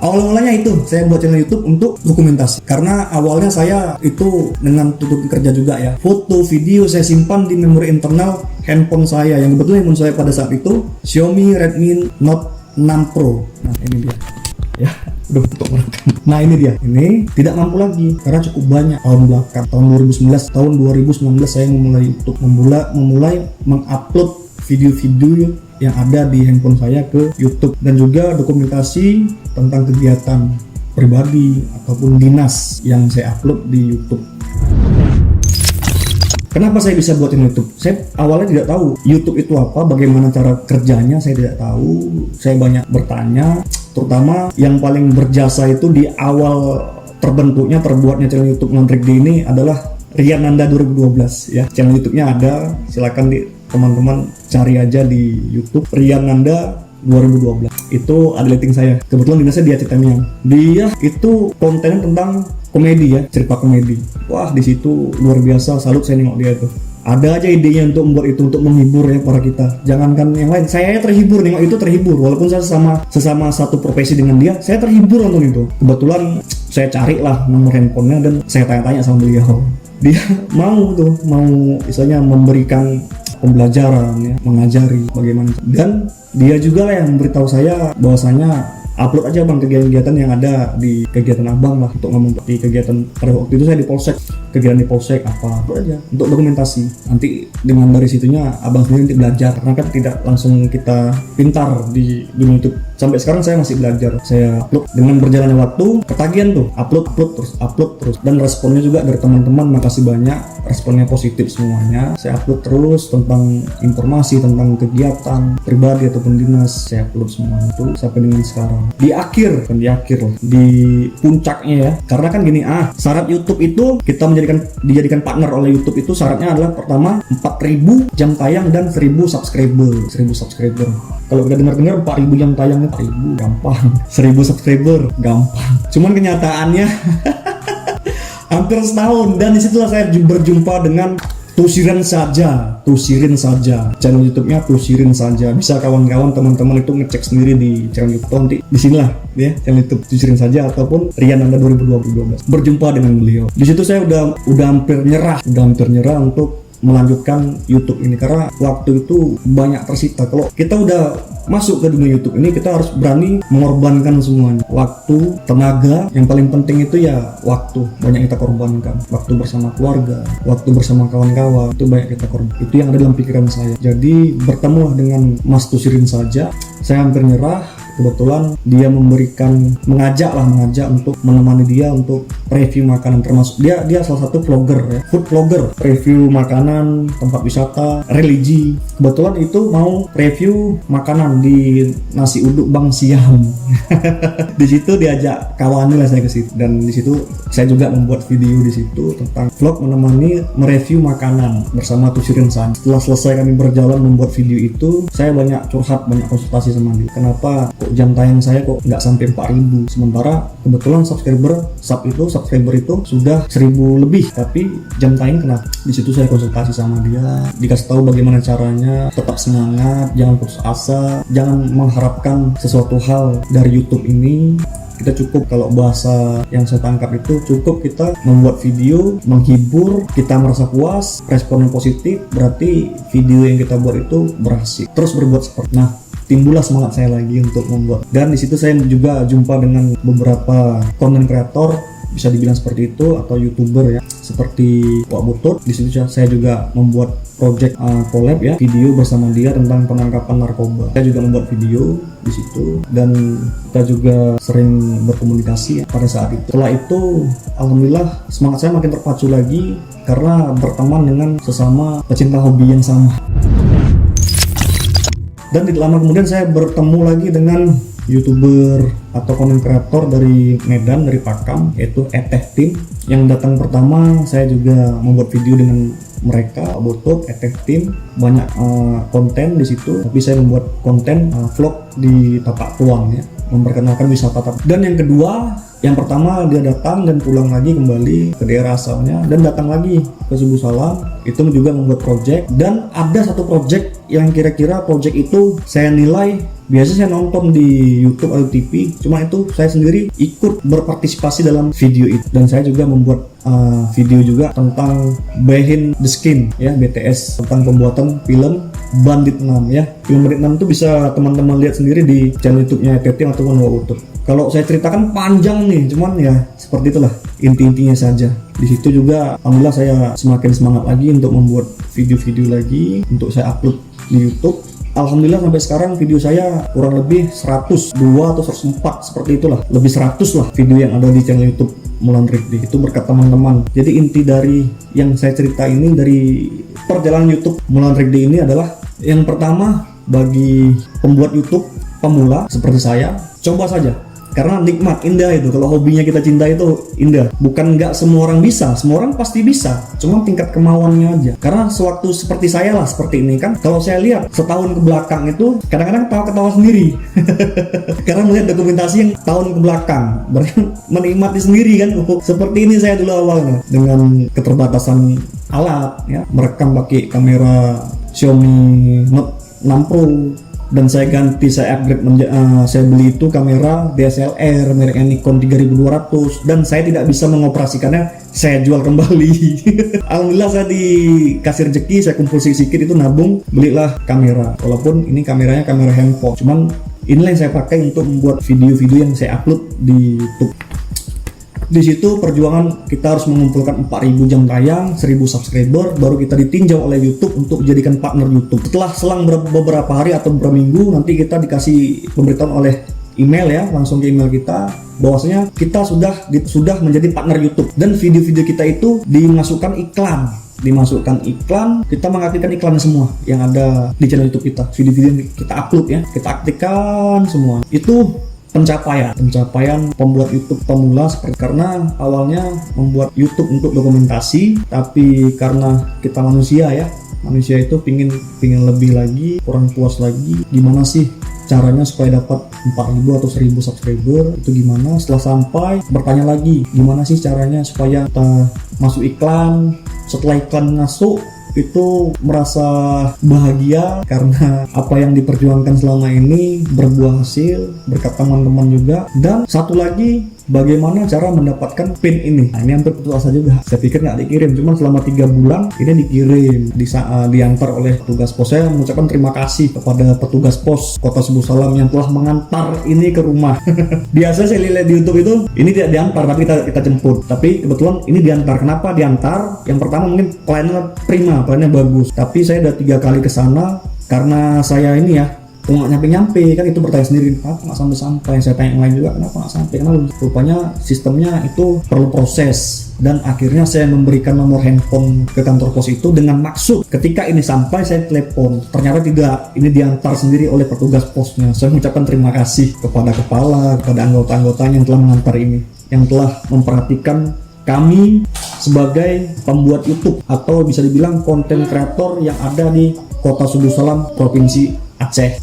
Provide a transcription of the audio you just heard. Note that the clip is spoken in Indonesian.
Awal-awalnya itu saya buat channel YouTube untuk dokumentasi. Karena awalnya saya itu dengan tutup kerja juga ya. Foto, video saya simpan di memori internal handphone saya. Yang kebetulan handphone saya pada saat itu Xiaomi Redmi Note 6 Pro. Nah ini dia. Ya, udah untuk merekam. Nah ini dia. Ini tidak mampu lagi karena cukup banyak tahun belakang. Tahun 2019 saya memulai YouTube, memulai mengupload video-video yang ada di handphone saya ke YouTube dan juga dokumentasi tentang kegiatan pribadi ataupun dinas yang saya upload di YouTube. Kenapa saya bisa buat channel YouTube? Saya awalnya tidak tahu YouTube itu apa, bagaimana cara kerjanya saya tidak tahu. Saya banyak bertanya, terutama yang paling berjasa itu di awal terbuatnya channel YouTube Nondrik ini adalah Rian Nanda 2012 ya. Channel YouTube-nya ada, silakan teman-teman cari aja di YouTube Rian Nanda 2012. Itu ada lighting saya. Kebetulan dinasnya dia Citemiang. Dia itu kontennya tentang komedi ya, cerita komedi. Wah, di situ luar biasa, salut saya nengok dia tuh. Ada aja idenya untuk membuat itu untuk menghibur ya para kita. Jangankan yang lain, saya terhibur nengok itu, terhibur. Walaupun saya sesama satu profesi dengan dia, saya terhibur nonton itu. Kebetulan saya carilah nomor handphonenya dan saya tanya-tanya sama beliau. Dia mau misalnya memberikan pembelajaran ya, mengajari bagaimana. Dan dia juga lah yang memberitahu saya bahwasanya upload aja bang kegiatan-kegiatan yang ada di kegiatan abang lah, untuk ngomong di kegiatan pada waktu itu saya di Polsek, kegiatan di Polsek apa upload aja untuk dokumentasi. Nanti dengan dari situnya abang sendiri nanti belajar, karena kan tidak langsung kita pintar di dunia YouTube. Sampai sekarang saya masih belajar. Saya upload dengan berjalannya waktu, ketagihan tuh upload terus dan responnya juga dari teman-teman, makasih banyak, responnya positif semuanya. Saya upload terus tentang informasi tentang kegiatan pribadi ataupun dinas, saya upload semua itu sampai dengan sekarang. Di puncaknya ya, karena kan gini, syarat YouTube itu kita dijadikan partner oleh YouTube itu syaratnya adalah pertama 4.000 jam tayang dan 1.000 subscriber. Kalau kita dengar 4.000 jam tayang 4.000 gampang, 1.000 subscriber gampang. Cuman kenyataannya hampir setahun, dan disitulah saya berjumpa dengan Tusirin saja channel YouTube-nya Tusirin saja. Bisa kawan-kawan teman-teman itu ngecek sendiri di channel YouTube, nanti di sinilah ya channel YouTube Tusirin saja ataupun Rian Nanda 2012. Berjumpa dengan beliau. Di situ saya udah hampir nyerah untuk melanjutkan YouTube ini, karena waktu itu banyak tersita. Kalau kita udah masuk ke dunia YouTube ini, kita harus berani mengorbankan semuanya. Waktu, tenaga, yang paling penting itu ya waktu, banyak kita korbankan. Waktu bersama keluarga, waktu bersama kawan-kawan, itu banyak kita korban. Itu yang ada dalam pikiran saya. Jadi bertemulah dengan Mas Tusirin saja, saya hampir nyerah. Kebetulan dia mengajak untuk menemani dia untuk review makanan, termasuk dia salah satu vlogger ya, food vlogger, review makanan, tempat wisata, religi. Kebetulan itu mau review makanan di nasi uduk Bang Siam. Di situ diajak kawan lah saya ke situ, dan di situ saya juga membuat video di situ tentang vlog menemani mereview makanan bersama Tusirin San. Setelah selesai kami berjalan membuat video itu, saya banyak curhat, banyak konsultasi sama dia. Kenapa kok jam tayang saya kok nggak sampai 4.000, sementara kebetulan subscriber itu sudah 1.000 lebih, tapi jam tayang kenapa? Di situ saya konsultasi sama dia, dikasih tahu bagaimana caranya tetap semangat, jangan putus asa, jangan mengharapkan sesuatu hal dari YouTube ini. Kita cukup, kalau bahasa yang saya tangkap itu, cukup kita membuat video menghibur, kita merasa puas, respon yang positif, berarti video yang kita buat itu berhasil. Terus berbuat seperti. Nah, timbullah semangat saya lagi untuk membuat. Dan di situ saya juga jumpa dengan beberapa konten kreator, bisa dibilang seperti itu, atau YouTuber ya, seperti Wak Butut. Di situ saya juga membuat project collab ya, video bersama dia tentang penangkapan narkoba. Saya juga membuat video di situ, dan kita juga sering berkomunikasi ya, pada saat itu. Setelah itu, alhamdulillah semangat saya makin terpacu lagi karena berteman dengan sesama pecinta hobi yang sama. Dan tidak lama kemudian saya bertemu lagi dengan YouTuber atau konten kreator dari Medan, dari Pakam, yaitu Eteh Team. Yang datang pertama, saya juga membuat video dengan mereka, Botop, Eteh Team, banyak konten di situ. Tapi saya membuat konten vlog di Tapak Tuan ya, memperkenalkan wisata Tapak. Dan yang kedua, yang pertama dia datang dan pulang lagi kembali ke daerah asalnya dan datang lagi ke Subuh Salam, itu juga membuat project. Dan ada satu project yang kira-kira project itu saya nilai, biasa saya nonton di YouTube atau TV, cuma itu saya sendiri ikut berpartisipasi dalam video itu. Dan saya juga membuat video juga tentang Behind the Skin ya, BTS, tentang pembuatan film Bandit 6 ya. Film Bandit 6 itu bisa teman-teman lihat sendiri di channel YouTube-nya Tetim ataupun Wautup. Kalau saya ceritakan panjang nih, cuman ya seperti itulah inti-intinya saja. Di situ juga alhamdulillah saya semakin semangat lagi untuk membuat video-video lagi untuk saya upload di YouTube. Alhamdulillah sampai sekarang video saya kurang lebih 102 atau 104 seperti itulah, lebih 100 lah video yang ada di channel YouTube Mulan Rikdi. Itu berkat teman-teman. Jadi inti dari yang saya cerita ini, dari perjalanan YouTube Mulan Rikdi ini adalah, yang pertama bagi pembuat YouTube pemula seperti saya, coba saja. Karena nikmat, indah itu. Kalau hobinya kita cinta itu indah. Bukan nggak semua orang bisa, semua orang pasti bisa. Cuma tingkat kemauannya aja. Karena sewaktu seperti saya lah, seperti ini kan. Kalau saya lihat setahun ke belakang itu, kadang-kadang ketawa-ketawa sendiri. Karena melihat dokumentasi yang tahun ke belakang, berarti menikmati sendiri kan. Seperti ini saya dulu awalnya, dengan keterbatasan alat, ya, merekam pakai kamera Xiaomi Note 6 Pro. Dan saya ganti, saya upgrade, saya beli itu kamera DSLR mereknya Nikon 3200, dan saya tidak bisa mengoperasikannya, saya jual kembali. Alhamdulillah saya dikasih rezeki, saya kumpul sedikit itu nabung, belilah kamera. Walaupun ini kameranya kamera handphone, cuman inilah yang saya pakai untuk membuat video-video yang saya upload di YouTube. Di situ perjuangan kita harus mengumpulkan 4.000 jam tayang, 1.000 subscriber, baru kita ditinjau oleh YouTube untuk dijadikan partner YouTube. Setelah selang beberapa hari atau beberapa minggu, nanti kita dikasih pemberitahuan oleh email ya, langsung ke email kita, bahwasanya kita sudah menjadi partner YouTube, dan video-video kita itu dimasukkan iklan, kita mengaktifkan iklan semua yang ada di channel YouTube kita. Video-video yang kita upload ya, kita aktifkan semua. Itu pencapaian pembuat YouTube pemula, seperti karena awalnya membuat YouTube untuk dokumentasi, tapi karena kita manusia itu pingin lebih lagi, kurang puas lagi, gimana sih caranya supaya dapat 4.000 atau 1.000 subscriber, itu gimana. Setelah sampai, bertanya lagi gimana sih caranya supaya kita masuk iklan. Setelah iklan masuk, itu merasa bahagia karena apa yang diperjuangkan selama ini berbuah hasil berkat teman-teman juga. Dan satu lagi, bagaimana cara mendapatkan pin ini. Nah, ini hampir putus asa juga. Saya pikir nggak dikirim, cuman selama 3 bulan ini dikirim, diantar oleh petugas pos. Saya mengucapkan terima kasih kepada petugas pos Kota Subuh Salam yang telah mengantar ini ke rumah. Biasa saya lihat di YouTube itu ini tidak diantar, tapi kita jemput. Tapi kebetulan ini diantar. Kenapa diantar? Yang pertama mungkin pelayanannya prima, pelayanannya bagus. Tapi saya udah 3 kali ke sana karena saya ini ya nggak nyampe kan, itu bertanya sendiri kenapa nggak sampai. Saya tanya yang lain juga kenapa nggak sampai, karena rupanya sistemnya itu perlu proses. Dan akhirnya saya memberikan nomor handphone ke kantor pos itu dengan maksud ketika ini sampai saya telepon. Ternyata tidak, ini diantar sendiri oleh petugas posnya. Saya mengucapkan terima kasih kepada kepala, kepada anggota-anggotanya yang telah mengantar ini, yang telah memperhatikan kami sebagai pembuat YouTube atau bisa dibilang konten kreator yang ada di Kota Subuh Salam, Provinsi Aceh.